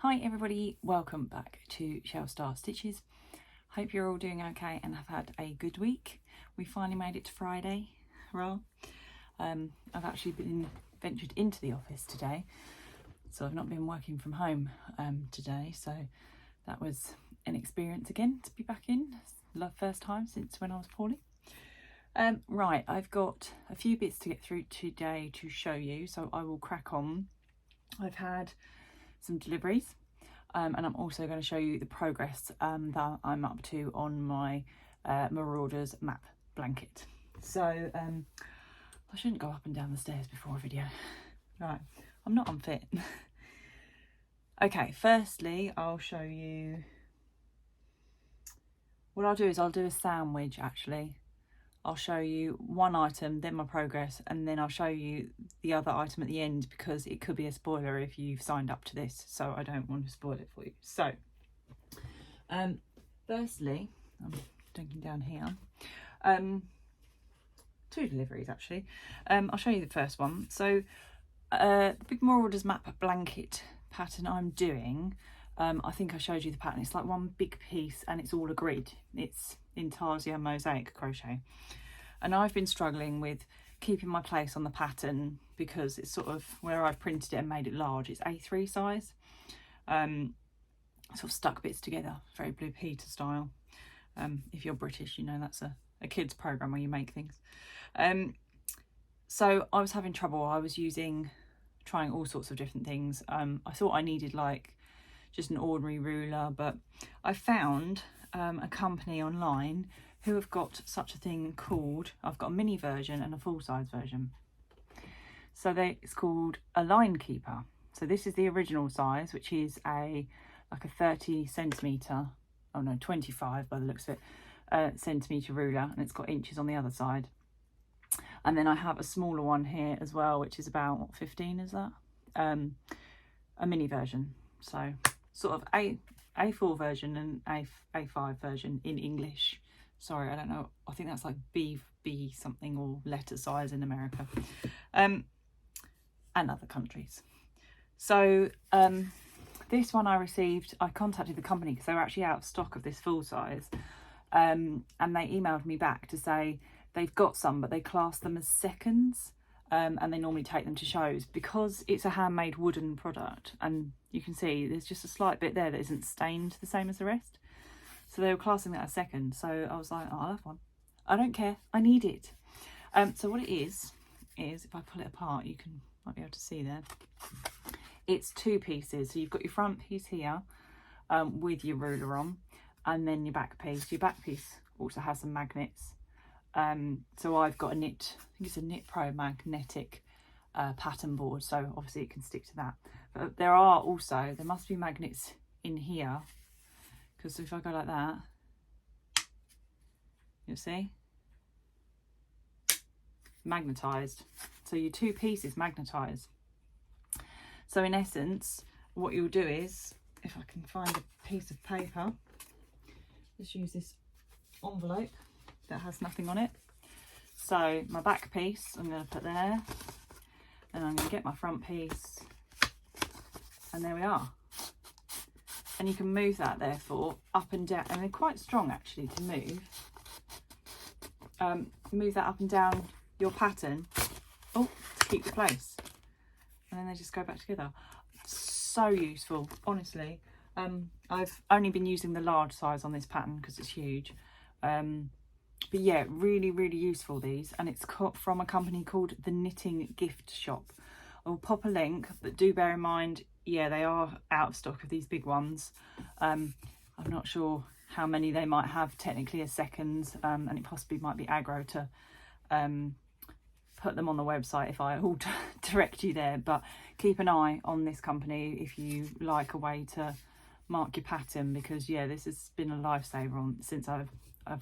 Hi everybody, welcome back to Shell Star Stitches. Hope you're all doing okay and have had a good week. We finally made it to Friday. Hurrah. I've actually been ventured into the office today, so I've not been working from home today, so that was an experience again to be back in. First time since when I was poorly. Right, I've got a few bits to get through today to show you, so I will crack on. I've had some deliveries and I'm also going to show you the progress that I'm up to on my Marauders Map Blanket. So I shouldn't go up and down the stairs before a video. Right, I'm not unfit. Okay, firstly I'll show you, what I'll do is I'll do a sandwich actually. I'll show you one item, then my progress, and then I'll show you the other item at the end because it could be a spoiler if you've signed up to this, so I don't want to spoil it for you. So, firstly, I'm dinking down here, two deliveries actually. I'll show you the first one. So, the big Marauders Map Blanket pattern I'm doing, I think I showed you the pattern. It's like one big piece and it's all a grid. It's Intarsia mosaic crochet, and I've been struggling with keeping my place on the pattern because it's sort of where I've printed it and made it large, it's A3 size. Sort of stuck bits together, very Blue Peter style. If you're British, you know that's a kids program where you make things. So I was having trouble. I was trying all sorts of different things. I thought I needed like just an ordinary ruler, but I found a company online who have got such a thing called, I've got a mini version and a full-size version. So it's called a line keeper. So this is the original size, which is like a 30 centimetre, oh no, 25 by the looks of it, centimetre ruler, and it's got inches on the other side. And then I have a smaller one here as well, which is about, what, 15 is that? A mini version. So sort of A4 version and A5 version in English. Sorry, I don't know. I think that's like B something or letter size in America and other countries. So this one I received, I contacted the company because they were actually out of stock of this full size, and they emailed me back to say they've got some, but they class them as seconds, and they normally take them to shows because it's a handmade wooden product, and you can see there's just a slight bit there that isn't stained the same as the rest. So they were classing that as second. So I was like, oh, I'll have one. I don't care. I need it. So what it is if I pull it apart, you might be able to see there. It's two pieces. So you've got your front piece here with your ruler on, and then your back piece. Your back piece also has some magnets. So I've got I think it's a Knit Pro magnetic pattern board. So obviously it can stick to that. But there must be magnets in here, because if I go like that, you'll see, magnetized. So your two pieces magnetized. So in essence, what you'll do is, if I can find a piece of paper, just use this envelope that has nothing on it. So my back piece I'm going to put there, and I'm going to get my front piece, and there we are. And you can move that therefore up and down, and they're quite strong actually to move. Move that up and down your pattern, to keep the place, and then they just go back together. So useful, honestly. I've only been using the large size on this pattern because it's huge, but yeah, really useful these, and it's from a company called the Knitting Gift Shop. I'll pop a link, but do bear in mind, yeah, they are out of stock of these big ones. I'm not sure how many they might have technically as seconds, and it possibly might be aggro to put them on the website if I will direct you there, but keep an eye on this company if you like a way to mark your pattern, because yeah, this has been a lifesaver since I've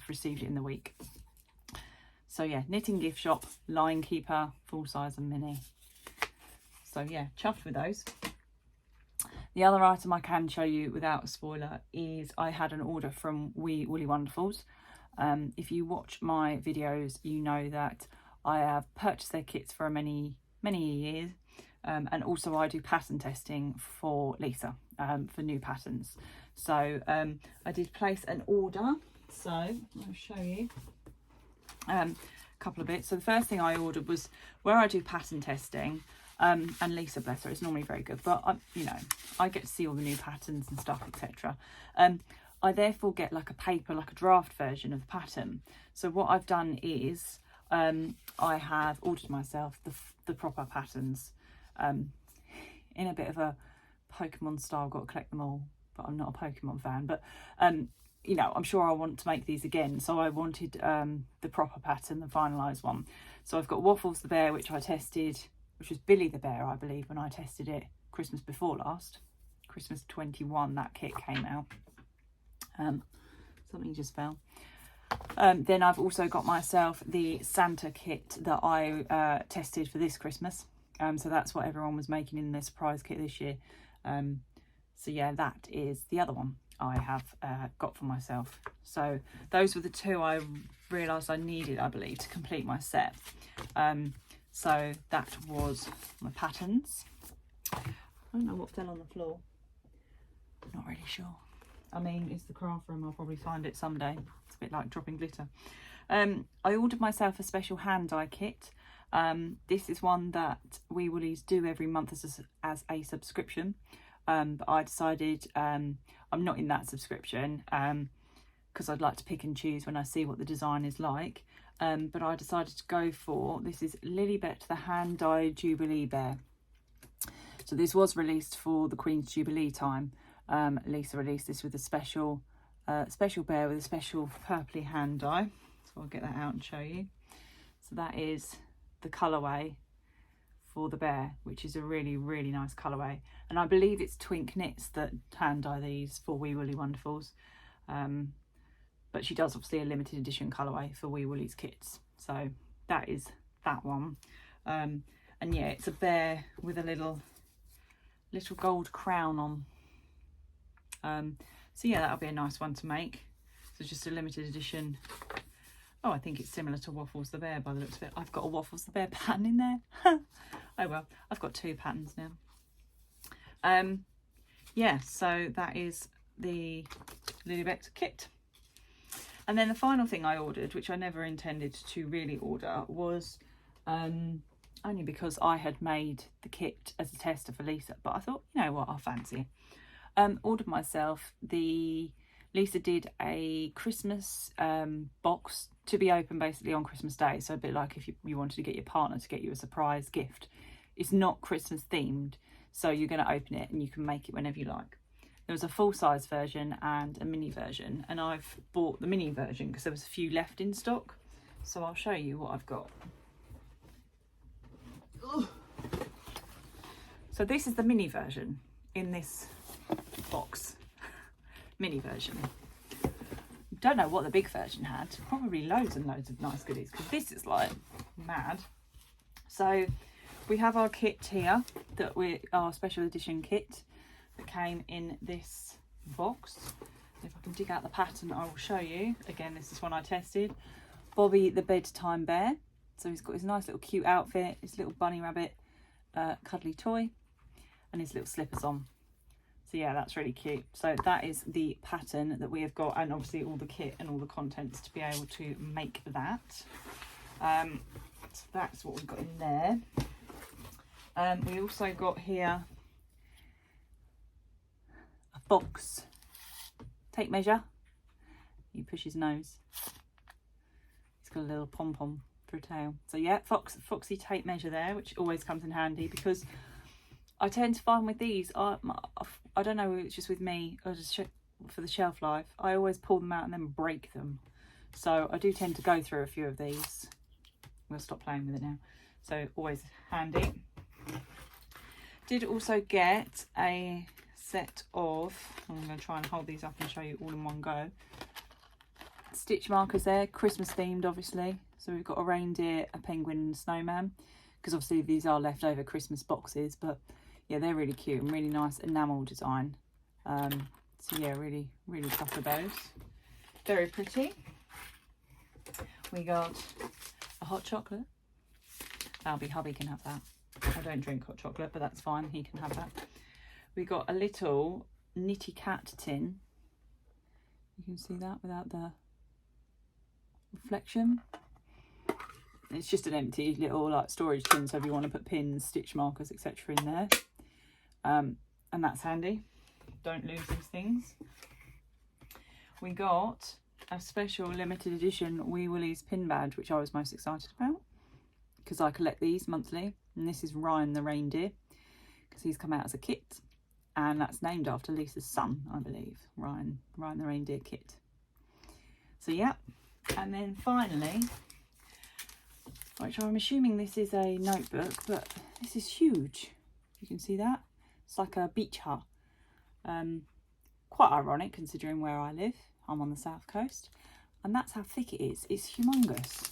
received it in the week. So yeah, Knitting Gift Shop, line keeper, full size and mini. So yeah, chuffed with those. The other item I can show you without a spoiler is I had an order from Woolly Wonderfuls. If you watch my videos, you know that I have purchased their kits for many years, and also I do pattern testing for Lisa, for new patterns. So I did place an order, so I'll show you a couple of bits. So the first thing I ordered was where I do pattern testing, and Lisa, bless her, is normally very good, but you know, I get to see all the new patterns and stuff, etc. I therefore get like a paper, like a draft version of the pattern. So what I've done is I have ordered myself the proper patterns in a bit of a Pokemon style, got to collect them all, but I'm not a Pokemon fan. But you know, I'm sure I want to make these again, so I wanted the proper pattern, the finalised one. So I've got Waffles the bear, which I tested, which was Billy the bear, I believe, when I tested it Christmas before last. Christmas 21, that kit came out. Something just fell. Then I've also got myself the Santa kit that I tested for this Christmas. So that's what everyone was making in their surprise kit this year. So yeah, that is the other one I have got for myself. So those were the two I realised I needed, I believe, to complete my set. So that was my patterns. I don't know what fell on the floor. Not really sure. I mean, it's the craft room, I'll probably find it someday. It's a bit like dropping glitter. I ordered myself a special hand dye kit. This is one that we Woolies do every month as a subscription. But I decided I'm not in that subscription because I'd like to pick and choose when I see what the design is like. But I decided to go for, this is Lilybet the hand dyed Jubilee bear. So this was released for the Queen's Jubilee time. Lisa released this with a special bear with a special purpley hand dye. So I'll get that out and show you. So that is the colourway for the bear, which is a really, really nice colourway. And I believe it's Twink Knits that hand dye these for Wee Woolly Wonderfuls. But she does obviously a limited edition colourway for Wee Woolly's kits. So that is that one. And yeah, it's a bear with a little gold crown on. So yeah, that'll be a nice one to make. So just a limited edition. Oh, I think it's similar to Waffles the bear by the looks of it. I've got a Waffles the bear pattern in there. Oh well, I've got two patterns now. Yeah, so that is the Lilybet kit. And then the final thing I ordered, which I never intended to really order, was only because I had made the kit as a tester for Lisa, but I thought, you know what, I'll fancy it. Ordered myself Lisa did a Christmas box to be open basically on Christmas Day. So a bit like if you wanted to get your partner to get you a surprise gift. It's not Christmas themed, so you're going to open it and you can make it whenever you like. There was a full-size version and a mini version, and I've bought the mini version because there was a few left in stock. So I'll show you what I've got. Ugh. So this is the mini version in this box. Mini version. Don't know what the big version had. Probably loads and loads of nice goodies, because this is like mad. So we have our kit here, our special edition kit that came in this box. If I can dig out the pattern, I will show you. Again, this is one I tested. Bobby the bedtime bear. So he's got his nice little cute outfit, his little bunny rabbit cuddly toy, and his little slippers on. So yeah, that's really cute. So that is the pattern that we have got, and obviously all the kit and all the contents to be able to make that. So that's what we've got in there. We also got here a box tape measure. You push his nose. He's got a little pom-pom for a tail. So yeah, foxy tape measure there, which always comes in handy, because I tend to find with these, I don't know if it's just with me or just for the shelf life, I always pull them out and then break them. So I do tend to go through a few of these. I'm going to stop playing with it now. So always handy. Did also get a set of, I'm going to try and hold these up and show you all in one go, stitch markers there, Christmas themed obviously. So we've got a reindeer, a penguin and a snowman, because obviously these are leftover Christmas boxes, but yeah, they're really cute and really nice enamel design. So yeah, really a couple of those. Very pretty. We got a hot chocolate. Hubby can have that. I don't drink hot chocolate, but that's fine, he can have that. we got a little Knitty Cat tin. You can see that without the reflection. It's just an empty little like storage tin, so if you want to put pins, stitch markers, etc. in there, and that's handy. Don't lose these things. We got a special limited edition Wee Woolies pin badge, which I was most excited about because I collect these monthly, and this is Ryan the reindeer because he's come out as a kit, and that's named after Lisa's son, I believe. Ryan the reindeer kit. So yeah, and then finally, which I'm assuming this is a notebook, but this is huge. You can see that. It's like a beach hut. Quite ironic considering where I live. I'm on the south coast, and that's how thick it is. It's humongous.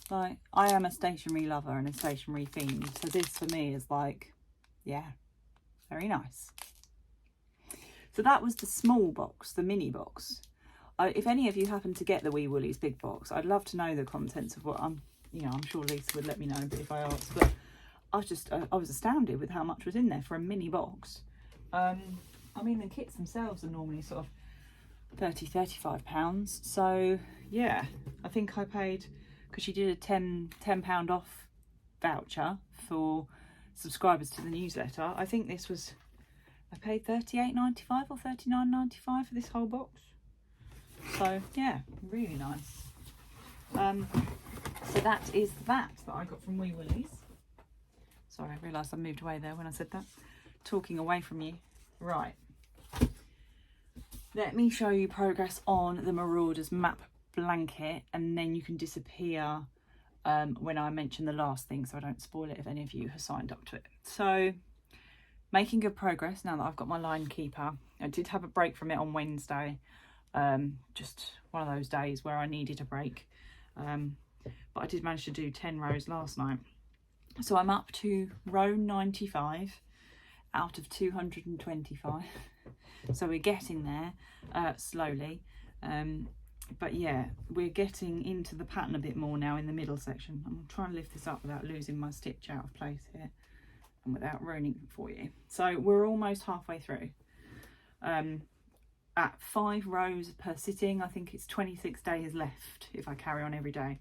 Like, I am a stationery lover and a stationery fiend, so this for me is like, yeah, very nice. So that was the small box, the mini box. If any of you happen to get the Wee Woolies big box, I'd love to know the contents of what I'm sure Lisa would let me know, but if I asked, but I was astounded with how much was in there for a mini box. I mean, the kits themselves are normally sort of £30–35, so yeah, I think I paid, because she did a £10 off voucher for subscribers to the newsletter. I think this was, I paid £38.95 or £39.95 for this whole box. So yeah, really nice. So that is that I got from Wee Woolies. Sorry, I realised I moved away there when I said that. Talking away from you. Right. Let me show you progress on the Marauders Map Blanket, and then you can disappear when I mention the last thing, so I don't spoil it if any of you have signed up to it. So, making good progress now that I've got my line keeper. I did have a break from it on Wednesday. Just one of those days where I needed a break. But I did manage to do 10 rows last night. So I'm up to row 95 out of 225. So we're getting there slowly. But yeah, we're getting into the pattern a bit more now in the middle section. I'm trying to lift this up without losing my stitch out of place here and without ruining it for you. So we're almost halfway through. At 5 rows per sitting, I think it's 26 days left if I carry on every day.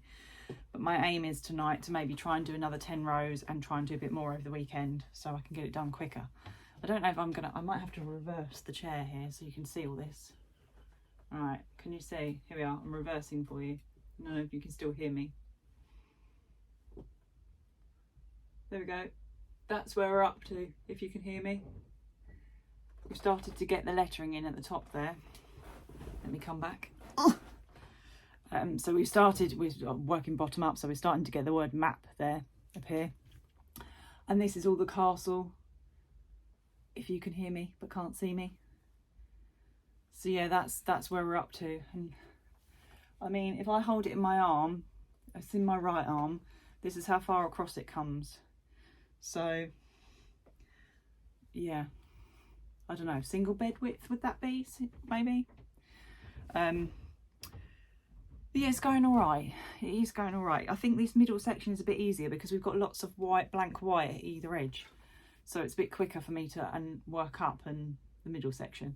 But my aim is tonight to maybe try and do another 10 rows and try and do a bit more over the weekend so I can get it done quicker. I don't know if I'm gonna, I might have to reverse the chair here so you can see all this. All right, can you see? Here we are, I'm reversing for you. I don't know if you can still hear me. There we go. That's where we're up to, if you can hear me. We've started to get the lettering in at the top there. Let me come back. So we're working bottom up, so we're starting to get the word map there, up here. And this is all the castle, if you can hear me but can't see me. So yeah, that's where we're up to. And I mean, if I hold it in my arm, it's in my right arm, this is how far across it comes. So yeah, I don't know, single bed width would that be, maybe? But yeah, it's going all right. It is going all right. I think this middle section is a bit easier because we've got lots of white, blank white at either edge. So it's a bit quicker for me to work up in the middle section.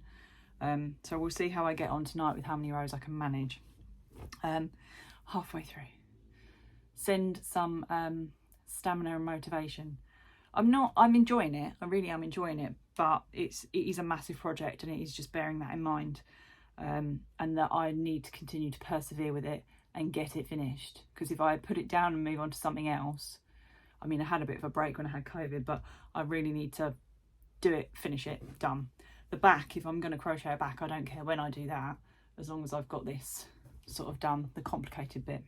So we'll see how I get on tonight with how many rows I can manage. Halfway through. Send some stamina and motivation. I'm enjoying it. I really am enjoying it, but it is a massive project, and it is just bearing that in mind. And that I need to continue to persevere with it and get it finished, because if I put it down and move on to something else, I mean, I had a bit of a break when I had COVID, but I really need to do it, finish it, done. The back, if I'm going to crochet a back, I don't care when I do that, as long as I've got this sort of done, the complicated bit.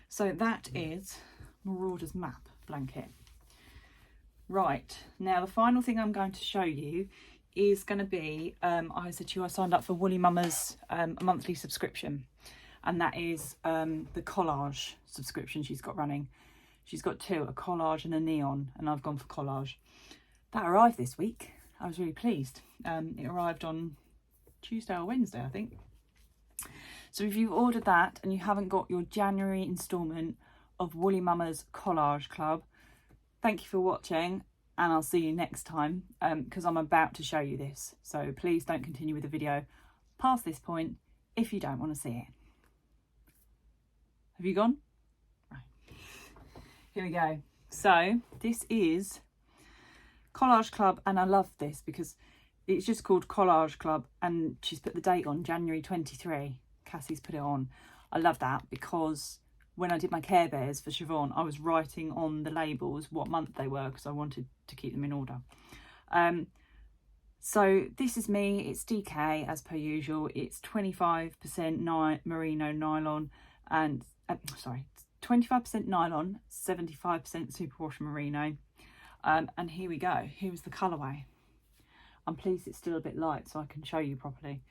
So that is Marauders Map Blanket. Right, now the final thing I'm going to show you is going to be, I said to you I signed up for Woolly Mamas a monthly subscription, and that is the collage subscription she's got running. She's got two, a collage and a neon, and I've gone for collage. That arrived this week. I was really pleased. It arrived on Tuesday or Wednesday, I think. So if you've ordered that and you haven't got your January instalment of Woolly Mamas Collage Club, thank you for watching. and I'll see you next time, because I'm about to show you this. So please don't continue with the video past this point if you don't want to see it. Have you gone? Right. Here we go. So this is Collage Club, and I love this because it's just called Collage Club, and she's put the date on January 23. Cassie's put it on. I love that because when I did my Care Bears for Siobhan, I was writing on the labels what month they were because I wanted to keep them in order. So this is me. It's DK as per usual. It's 25% merino nylon and 25% nylon, 75% superwash merino. And here we go. Here's the colourway. I'm pleased it's still a bit light so I can show you properly.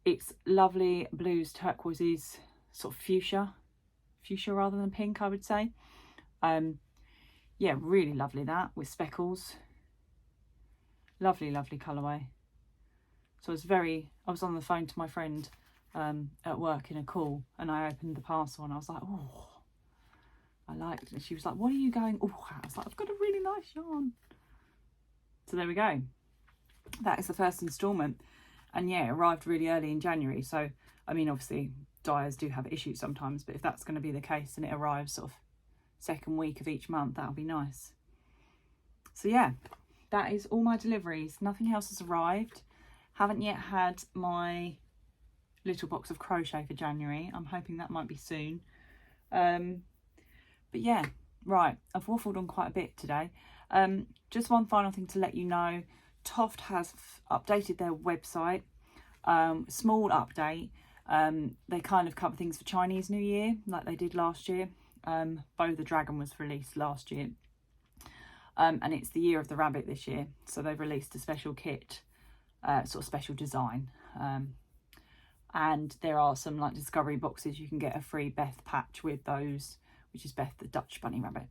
It's lovely blues, turquoises, sort of fuchsia rather than pink, I would say. Yeah, really lovely that, with speckles. Lovely colourway. So I was on the phone to my friend at work in a call, and I opened the parcel and I was like, oh, I liked it. And she was like, what are you going? Oh, I was like, I've got a really nice yarn. So there we go. That is the first instalment. And yeah, it arrived really early in January. So, I mean, obviously dyers do have issues sometimes, but if that's going to be the case and it arrives sort of second week of each month, that'll be nice. So yeah, that is all my deliveries. Nothing else has arrived. Haven't yet had my little box of crochet for January. I'm hoping that might be soon. But yeah, right, I've waffled on quite a bit today. Just one final thing to let you know. Toft has updated their website. Small update. They kind of cover things for Chinese New Year like they did last year. Bow the Dragon was released last year, and it's the Year of the Rabbit this year, so they've released a special kit, sort of special design, and there are some like discovery boxes. You can get a free Beth patch with those, which is Beth the Dutch bunny rabbit.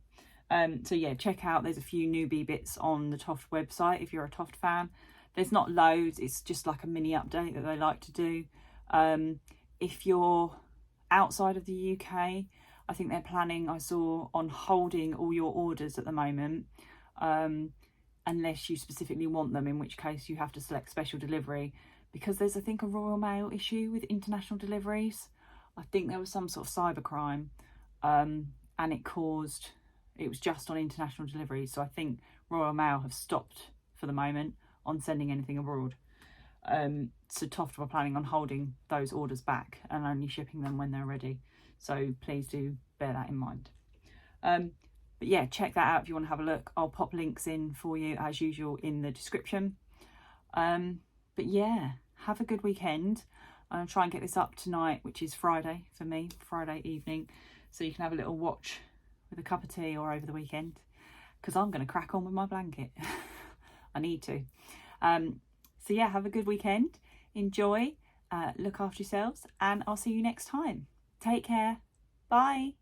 So yeah, check out, there's a few newbie bits on the Toft website if you're a Toft fan. There's not loads, it's just like a mini update that they like to do. If you're outside of the UK, I think they're planning, I saw, on holding all your orders at the moment, unless you specifically want them, in which case you have to select special delivery, because there's, I think, a Royal Mail issue with international deliveries. I think there was some sort of cybercrime, and it was just on international deliveries. So I think Royal Mail have stopped for the moment on sending anything abroad. So Toft were planning on holding those orders back and only shipping them when they're ready. So please do bear that in mind. But yeah, check that out if you want to have a look. I'll pop links in for you as usual in the description. But yeah, have a good weekend. I'll try and get this up tonight, which is Friday for me, Friday evening. So you can have a little watch with a cup of tea or over the weekend, because I'm going to crack on with my blanket. I need to. So yeah, have a good weekend. Enjoy. Look after yourselves, and I'll see you next time. Take care. Bye.